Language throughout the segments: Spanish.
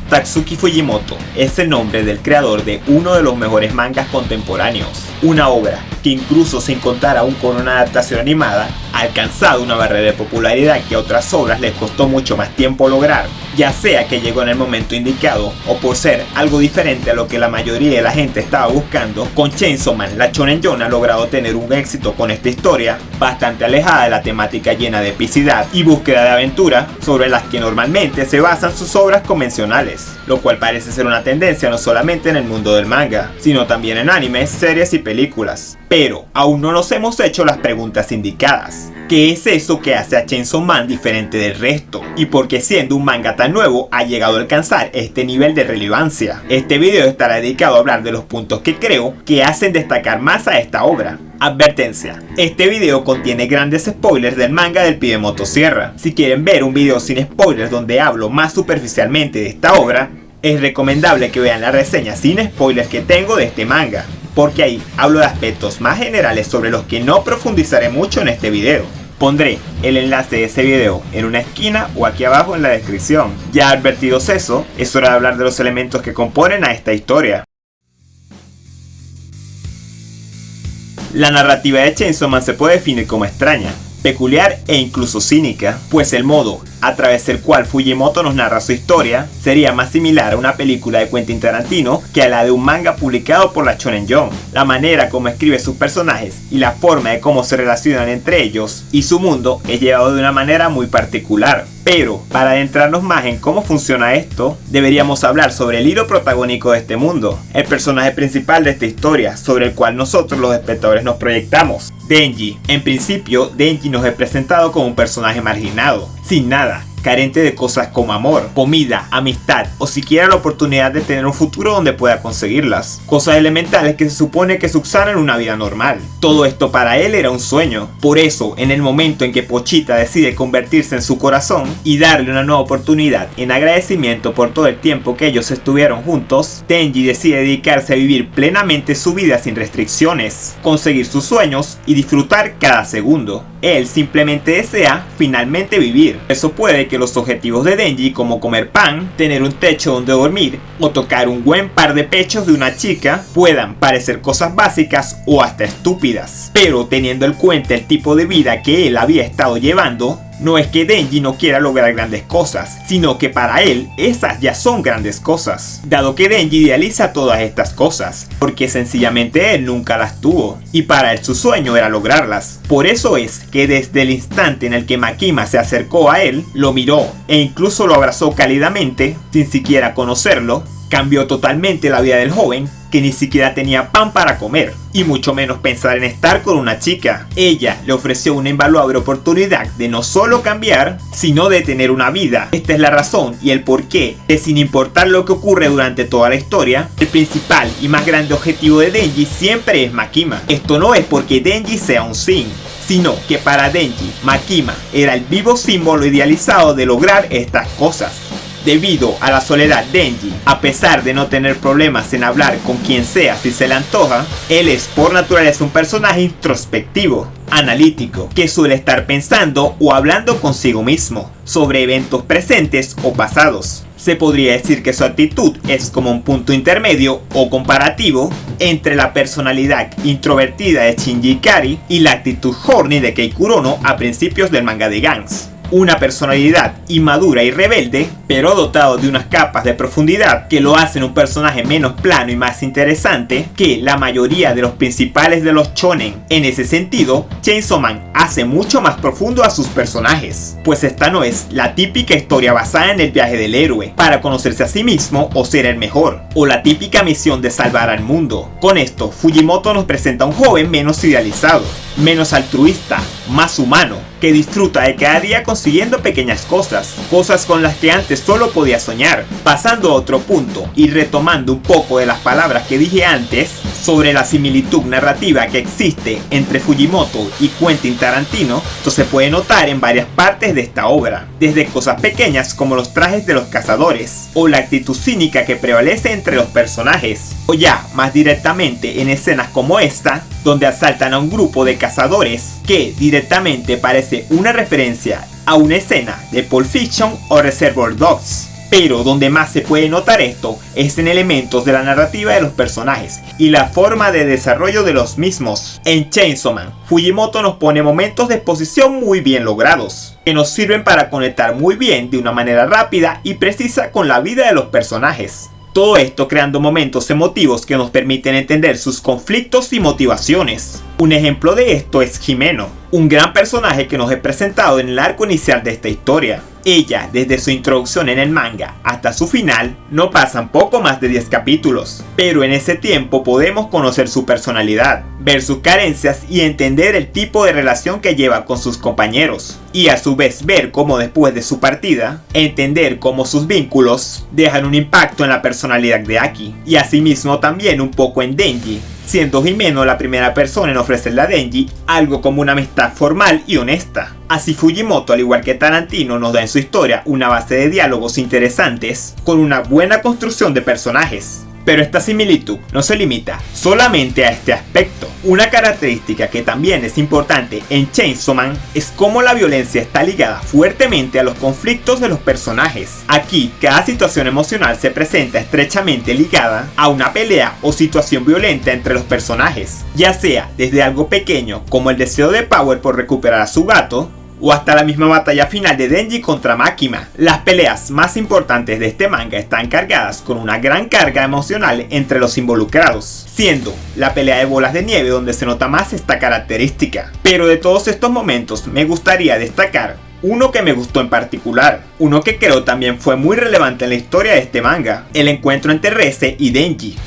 Tatsuki Fujimoto es el nombre del creador de uno de los mejores mangas contemporáneos, una obra que incluso sin contar aún con una adaptación animada, ha alcanzado una barrera de popularidad que a otras obras les costó mucho más tiempo lograr, ya sea que llegó en el momento indicado o por ser algo diferente a lo que la mayoría de la gente estaba buscando. Con Chainsaw Man, la Shonen Jump ha logrado tener un éxito con esta historia bastante alejada de la temática llena de epicidad y búsqueda de aventura sobre las que normalmente se basan sus obras convencionales, lo cual parece ser una tendencia no solamente en el mundo del manga, sino también en animes, series y películas. Pero aún no nos hemos hecho las preguntas indicadas. ¿Qué es eso que hace a Chainsaw Man diferente del resto? ¿Y por qué siendo un manga tan nuevo ha llegado a alcanzar este nivel de relevancia? Este video estará dedicado a hablar de los puntos que creo que hacen destacar más a esta obra. Advertencia, este video contiene grandes spoilers del manga del pibe Motosierra. Si quieren ver un video sin spoilers donde hablo más superficialmente de esta obra, es recomendable que vean la reseña sin spoilers que tengo de este manga, porque ahí hablo de aspectos más generales sobre los que no profundizaré mucho en este video. Pondré el enlace de ese video en una esquina o aquí abajo en la descripción. Ya advertidos eso, es hora de hablar de los elementos que componen a esta historia. La narrativa de Chainsaw Man se puede definir como extraña, peculiar e incluso cínica, pues el modo a través del cual Fujimoto nos narra su historia sería más similar a una película de Quentin Tarantino que a la de un manga publicado por la Shonen Jump. La manera como escribe sus personajes y la forma de cómo se relacionan entre ellos y su mundo es llevado de una manera muy particular. Pero para adentrarnos más en cómo funciona esto, deberíamos hablar sobre el hilo protagónico de este mundo, el personaje principal de esta historia, sobre el cual nosotros los espectadores nos proyectamos. Denji. En principio, Denji nos es presentado como un personaje marginado, sin nada, carente de cosas como amor, comida, amistad o siquiera la oportunidad de tener un futuro donde pueda conseguirlas. Cosas elementales que se supone que subsanan una vida normal. Todo esto para él era un sueño. Por eso, en el momento en que Pochita decide convertirse en su corazón y darle una nueva oportunidad en agradecimiento por todo el tiempo que ellos estuvieron juntos, Denji decide dedicarse a vivir plenamente su vida sin restricciones, conseguir sus sueños y disfrutar cada segundo. Él simplemente desea finalmente vivir. Eso puede que los objetivos de Denji, como comer pan, tener un techo donde dormir o tocar un buen par de pechos de una chica, puedan parecer cosas básicas o hasta estúpidas. Pero teniendo en cuenta el tipo de vida que él había estado llevando, no es que Denji no quiera lograr grandes cosas, sino que para él esas ya son grandes cosas, dado que Denji idealiza todas estas cosas, porque sencillamente él nunca las tuvo, y para él su sueño era lograrlas. Por eso es que desde el instante en el que Makima se acercó a él, lo miró e incluso lo abrazó cálidamente, sin siquiera conocerlo, cambió totalmente la vida del joven, que ni siquiera tenía pan para comer, y mucho menos pensar en estar con una chica. Ella le ofreció una invaluable oportunidad de no solo cambiar, sino de tener una vida. Esta es la razón y el porqué de, sin importar lo que ocurre durante toda la historia, el principal y más grande objetivo de Denji siempre es Makima. Esto no es porque Denji sea un Sin, sino que para Denji, Makima era el vivo símbolo idealizado de lograr estas cosas. Debido a la soledad de Denji, a pesar de no tener problemas en hablar con quien sea si se le antoja, él es por naturaleza un personaje introspectivo, analítico, que suele estar pensando o hablando consigo mismo, sobre eventos presentes o pasados. Se podría decir que su actitud es como un punto intermedio o comparativo entre la personalidad introvertida de Shinji Ikari y la actitud horny de Kei Kurono a principios del manga de Gans. Una personalidad inmadura y rebelde, pero dotado de unas capas de profundidad que lo hacen un personaje menos plano y más interesante que la mayoría de los principales de los shonen. En ese sentido, Chainsaw Man hace mucho más profundo a sus personajes, pues esta no es la típica historia basada en el viaje del héroe para conocerse a sí mismo o ser el mejor, o la típica misión de salvar al mundo. Con esto, Fujimoto nos presenta a un joven menos idealizado, menos altruista, más humano, que disfruta de cada día consiguiendo pequeñas cosas con las que antes solo podía soñar. Pasando a otro punto y retomando un poco de las palabras que dije antes sobre la similitud narrativa que existe entre Fujimoto y Quentin Tarantino, esto se puede notar en varias partes de esta obra, desde cosas pequeñas como los trajes de los cazadores o la actitud cínica que prevalece entre los personajes, o ya más directamente en escenas como esta, donde asaltan a un grupo de cazadores que directamente parece una referencia a una escena de Pulp Fiction o Reservoir Dogs. Pero donde más se puede notar esto es en elementos de la narrativa de los personajes y la forma de desarrollo de los mismos. En Chainsaw Man, Fujimoto nos pone momentos de exposición muy bien logrados, que nos sirven para conectar muy bien de una manera rápida y precisa con la vida de los personajes. Todo esto creando momentos emotivos que nos permiten entender sus conflictos y motivaciones. Un ejemplo de esto es Himeno, un gran personaje que nos he presentado en el arco inicial de esta historia. Ella, desde su introducción en el manga hasta su final, no pasan poco más de 10 capítulos, pero en ese tiempo podemos conocer su personalidad, ver sus carencias y entender el tipo de relación que lleva con sus compañeros, y a su vez ver cómo después de su partida, entender cómo sus vínculos dejan un impacto en la personalidad de Aki, y asimismo también un poco en Denji, siendo Himeno la primera persona en ofrecerle a Denji algo como una amistad formal y honesta. Así Fujimoto, al igual que Tarantino, nos da en su historia una base de diálogos interesantes con una buena construcción de personajes. Pero esta similitud no se limita solamente a este aspecto. Una característica que también es importante en Chainsaw Man es cómo la violencia está ligada fuertemente a los conflictos de los personajes. Aquí, cada situación emocional se presenta estrechamente ligada a una pelea o situación violenta entre los personajes, ya sea desde algo pequeño como el deseo de Power por recuperar a su gato, o hasta la misma batalla final de Denji contra Makima. Las peleas más importantes de este manga están cargadas con una gran carga emocional entre los involucrados, siendo la pelea de bolas de nieve donde se nota más esta característica. Pero de todos estos momentos me gustaría destacar uno que me gustó en particular, uno que creo también fue muy relevante en la historia de este manga, el encuentro entre Reze y Denji,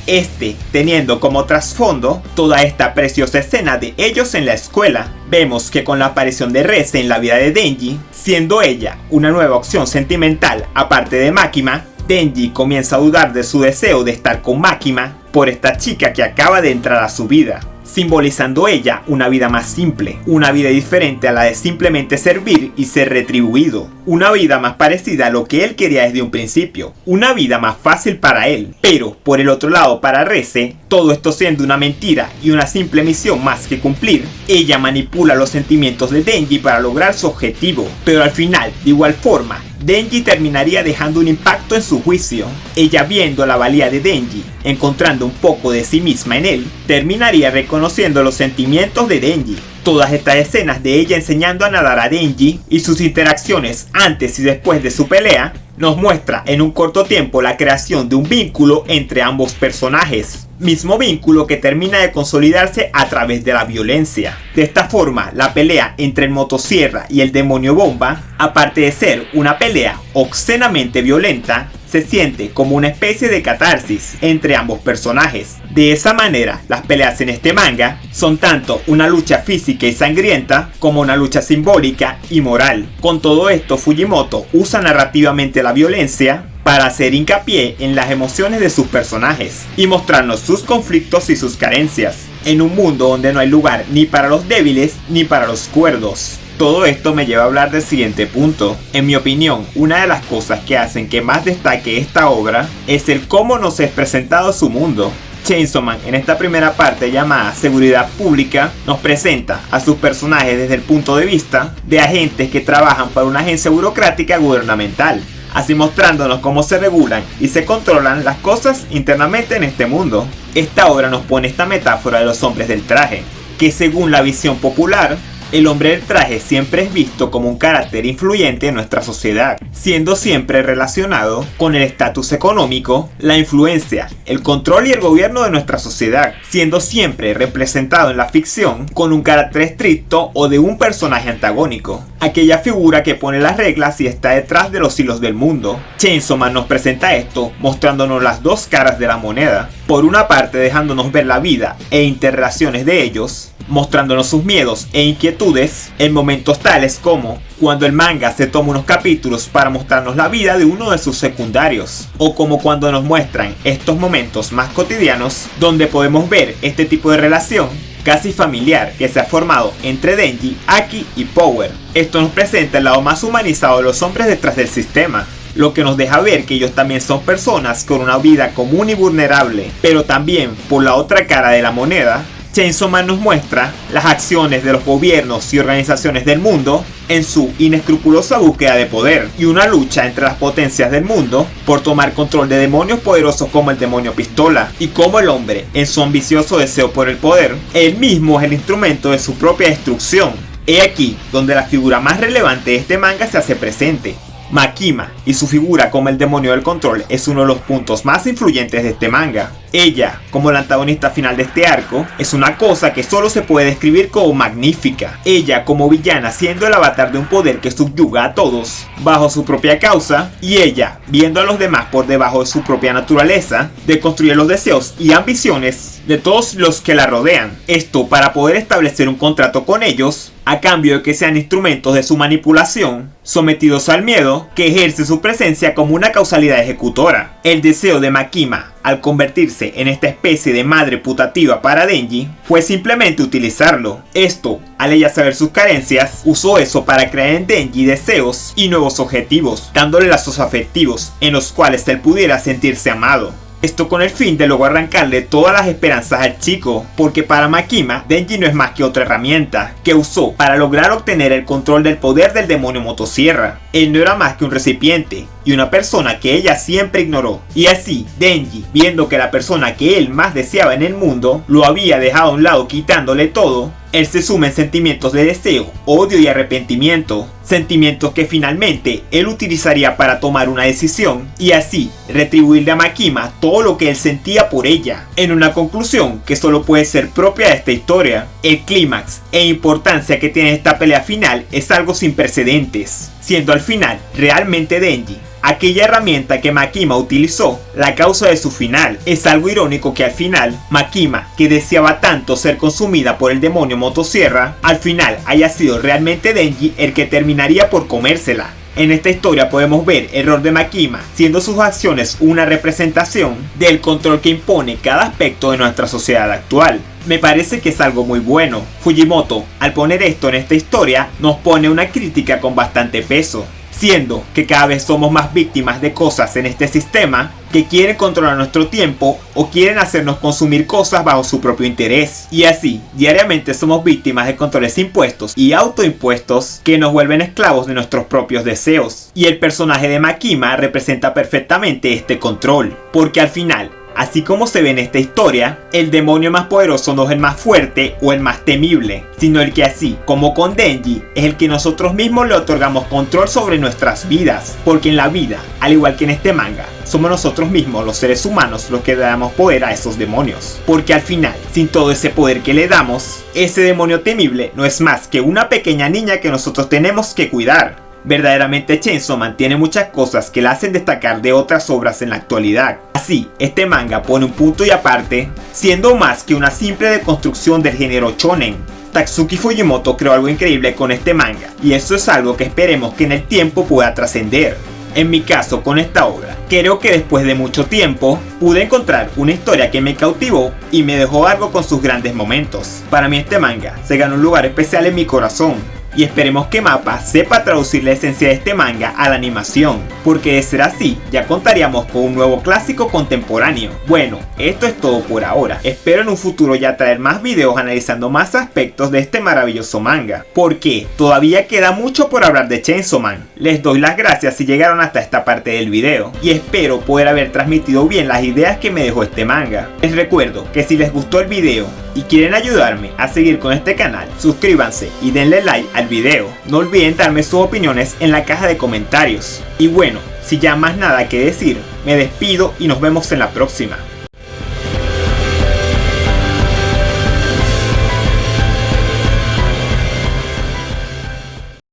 teniendo como trasfondo toda esta preciosa escena de ellos en la escuela. Vemos que con la aparición de Reze en la vida de Denji, siendo ella una nueva opción sentimental aparte de Makima, Denji comienza a dudar de su deseo de estar con Makima por esta chica que acaba de entrar a su vida, simbolizando ella una vida más simple, una vida diferente a la de simplemente servir y ser retribuido, una vida más parecida a lo que él quería desde un principio, una vida más fácil para él. Pero por el otro lado, para Reze, todo esto siendo una mentira y una simple misión más que cumplir, ella manipula los sentimientos de Denji para lograr su objetivo, pero al final, de igual forma, Denji terminaría dejando un impacto en su juicio. Ella, viendo la valía de Denji, encontrando un poco de sí misma en él, terminaría reconociendo los sentimientos de Denji. Todas estas escenas de ella enseñando a nadar a Denji y sus interacciones antes y después de su pelea nos muestra en un corto tiempo la creación de un vínculo entre ambos personajes, mismo vínculo que termina de consolidarse a través de la violencia. De esta forma, la pelea entre el motosierra y el demonio bomba, aparte de ser una pelea obscenamente violenta, se siente como una especie de catarsis entre ambos personajes. De esa manera, las peleas en este manga son tanto una lucha física y sangrienta como una lucha simbólica y moral. Con todo esto, Fujimoto usa narrativamente la violencia para hacer hincapié en las emociones de sus personajes y mostrarnos sus conflictos y sus carencias, en un mundo donde no hay lugar ni para los débiles ni para los cuerdos. Todo esto me lleva a hablar del siguiente punto. En mi opinión, una de las cosas que hacen que más destaque esta obra es el cómo nos es presentado su mundo. Chainsaw Man, en esta primera parte llamada Seguridad Pública, nos presenta a sus personajes desde el punto de vista de agentes que trabajan para una agencia burocrática gubernamental, así mostrándonos cómo se regulan y se controlan las cosas internamente en este mundo. Esta obra nos pone esta metáfora de los hombres del traje, que según la visión popular, el hombre del traje siempre es visto como un carácter influyente en nuestra sociedad, siendo siempre relacionado con el estatus económico, la influencia, el control y el gobierno de nuestra sociedad, siendo siempre representado en la ficción con un carácter estricto o de un personaje antagónico, aquella figura que pone las reglas y está detrás de los hilos del mundo. Chainsaw Man nos presenta esto mostrándonos las dos caras de la moneda, por una parte dejándonos ver la vida e interrelaciones de ellos, mostrándonos sus miedos e inquietudes en momentos tales como cuando el manga se toma unos capítulos para mostrarnos la vida de uno de sus secundarios, o como cuando nos muestran estos momentos más cotidianos donde podemos ver este tipo de relación casi familiar que se ha formado entre Denji, Aki y Power. Esto nos presenta el lado más humanizado de los hombres detrás del sistema, lo que nos deja ver que ellos también son personas con una vida común y vulnerable, pero también por la otra cara de la moneda Chainsaw Man nos muestra las acciones de los gobiernos y organizaciones del mundo en su inescrupulosa búsqueda de poder y una lucha entre las potencias del mundo por tomar control de demonios poderosos como el demonio Pistola, y como el hombre, en su ambicioso deseo por el poder, él mismo es el instrumento de su propia destrucción. He aquí donde la figura más relevante de este manga se hace presente. Makima y su figura como el demonio del control es uno de los puntos más influyentes de este manga. Ella, como la antagonista final de este arco, es una cosa que solo se puede describir como magnífica. Ella como villana siendo el avatar de un poder que subyuga a todos bajo su propia causa, y ella viendo a los demás por debajo de su propia naturaleza de construir los deseos y ambiciones de todos los que la rodean. Esto para poder establecer un contrato con ellos a cambio de que sean instrumentos de su manipulación, sometidos al miedo que ejerce su presencia como una causalidad ejecutora. El deseo de Makima al convertirse en esta especie de madre putativa para Denji fue simplemente utilizarlo. Esto, al ella saber sus carencias, usó eso para crear en Denji deseos y nuevos objetivos, dándole lazos afectivos en los cuales él pudiera sentirse amado. Esto con el fin de luego arrancarle todas las esperanzas al chico, porque para Makima, Denji no es más que otra herramienta que usó para lograr obtener el control del poder del demonio motosierra. Él no era más que un recipiente y una persona que ella siempre ignoró. Y así, Denji, viendo que la persona que él más deseaba en el mundo lo había dejado a un lado quitándole todo, él se suma en sentimientos de deseo, odio y arrepentimiento, sentimientos que finalmente él utilizaría para tomar una decisión y así retribuirle a Makima todo lo que él sentía por ella, en una conclusión que solo puede ser propia de esta historia. El clímax e importancia que tiene esta pelea final es algo sin precedentes, siendo al final realmente Denji aquella herramienta que Makima utilizó, la causa de su final. Es algo irónico que al final, Makima, que deseaba tanto ser consumida por el demonio motosierra, al final haya sido realmente Denji el que terminaría por comérsela. En esta historia podemos ver el rol de Makima, siendo sus acciones una representación del control que impone cada aspecto de nuestra sociedad actual. Me parece que es algo muy bueno. Fujimoto, al poner esto en esta historia, nos pone una crítica con bastante peso, siendo que cada vez somos más víctimas de cosas en este sistema que quieren controlar nuestro tiempo o quieren hacernos consumir cosas bajo su propio interés. Y así, diariamente somos víctimas de controles impuestos y autoimpuestos que nos vuelven esclavos de nuestros propios deseos. Y el personaje de Makima representa perfectamente este control, porque al final, así como se ve en esta historia, el demonio más poderoso no es el más fuerte o el más temible, sino el que así como con Denji es el que nosotros mismos le otorgamos control sobre nuestras vidas, porque en la vida, al igual que en este manga, somos nosotros mismos los seres humanos los que le damos poder a esos demonios, porque al final, sin todo ese poder que le damos, ese demonio temible no es más que una pequeña niña que nosotros tenemos que cuidar. Verdaderamente Chainsaw Man tiene muchas cosas que la hacen destacar de otras obras en la actualidad. Así, este manga pone un punto y aparte, siendo más que una simple deconstrucción del género shonen. Tatsuki Fujimoto creó algo increíble con este manga, y eso es algo que esperemos que en el tiempo pueda trascender. En mi caso con esta obra, creo que después de mucho tiempo, pude encontrar una historia que me cautivó y me dejó algo con sus grandes momentos. Para mí este manga se ganó un lugar especial en mi corazón. Y esperemos que MAPPA sepa traducir la esencia de este manga a la animación, porque de ser así, ya contaríamos con un nuevo clásico contemporáneo. Bueno, esto es todo por ahora. Espero en un futuro ya traer más videos analizando más aspectos de este maravilloso manga, porque todavía queda mucho por hablar de Chainsaw Man. Les doy las gracias si llegaron hasta esta parte del video, y espero poder haber transmitido bien las ideas que me dejó este manga. Les recuerdo que si les gustó el video y quieren ayudarme a seguir con este canal, suscríbanse y denle like al video. No olviden darme sus opiniones en la caja de comentarios. Y bueno, sin ya más nada que decir, me despido y nos vemos en la próxima.